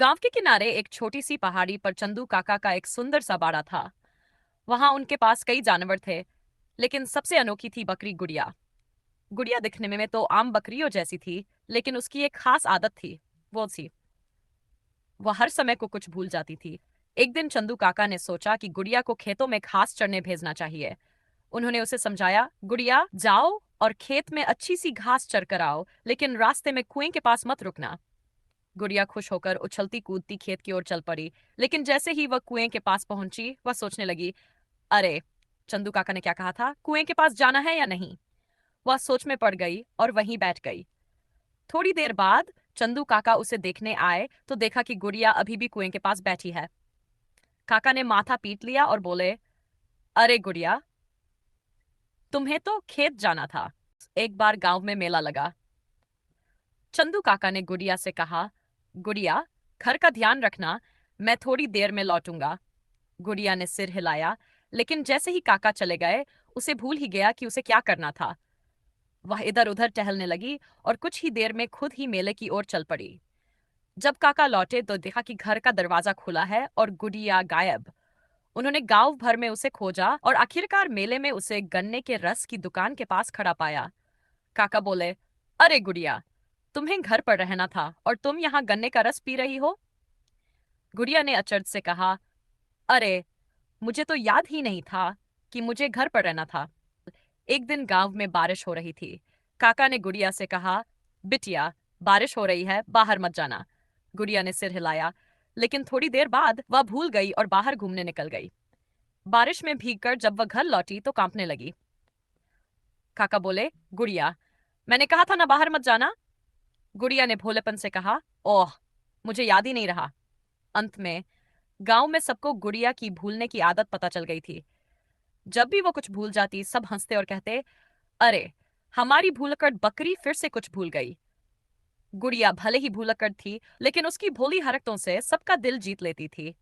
गांव के किनारे एक छोटी सी पहाड़ी पर चंदू काका का एक सुंदर सा बाड़ा था। वहां उनके पास कई जानवर थे, लेकिन सबसे अनोखी थी बकरी गुड़िया। गुड़िया दिखने में तो आम बकरियों जैसी थी, लेकिन उसकी एक खास आदत थी। वो थी, वह हर समय को कुछ भूल जाती थी। एक दिन चंदू काका ने सोचा कि गुड़िया को खेतों में घास चरने भेजना चाहिए। उन्होंने उसे समझाया, गुड़िया जाओ और खेत में अच्छी सी घास चर कर आओ, लेकिन रास्ते में कुएं के पास मत रुकना। गुड़िया खुश होकर उछलती कूदती खेत की ओर चल पड़ी। लेकिन जैसे ही वह कुएं के पास पहुंची, वह सोचने लगी, अरे, चंदू काका ने क्या कहा था, कुएं के पास जाना है या नहीं। वह सोच में पड़ गई और वहीं बैठ गई। थोड़ी देर बाद चंदू काका उसे देखने आए तो देखा कि गुड़िया अभी भी कुएं के पास बैठी है। काका ने माथा पीट लिया और बोले, अरे गुड़िया, तुम्हें तो खेत जाना था। एक बार गांव में मेला लगा। चंदू काका ने गुड़िया से कहा, गुड़िया, घर का ध्यान रखना, मैं थोड़ी देर में लौटूंगा। गुड़िया ने सिर हिलाया, लेकिन जैसे ही काका चले गए, उसे भूल ही गया कि उसे क्या करना था। वह इधर उधर टहलने लगी और कुछ ही देर में खुद ही मेले की ओर चल पड़ी। जब काका लौटे तो देखा कि घर का दरवाजा खुला है और गुड़िया गायब। उन्होंने गांव भर में उसे खोजा और आखिरकार मेले में उसे गन्ने के रस की दुकान के पास खड़ा पाया। काका बोले, अरे गुड़िया, तुम्हें घर पर रहना था और तुम यहाँ गन्ने का रस पी रही हो। गुड़िया ने अचरज से कहा, अरे, मुझे तो याद ही नहीं था कि मुझे घर पर रहना था। एक दिन गांव में बारिश हो रही थी। काका ने गुड़िया से कहा, बिटिया, बारिश हो रही है, बाहर मत जाना। गुड़िया ने सिर हिलाया, लेकिन थोड़ी देर बाद वह भूल गई और बाहर घूमने निकल गई। बारिश में भीगकर जब वह घर लौटी तो कांपने लगी। काका बोले, गुड़िया, मैंने कहा था ना बाहर मत जाना। गुड़िया ने भोलेपन से कहा, ओह, मुझे याद ही नहीं रहा। अंत में गांव में सबको गुड़िया की भूलने की आदत पता चल गई थी। जब भी वो कुछ भूल जाती, सब हंसते और कहते, अरे, हमारी भूलक्कड़ बकरी फिर से कुछ भूल गई। गुड़िया भले ही भूलक्कड़ थी, लेकिन उसकी भोली हरकतों से सबका दिल जीत लेती थी।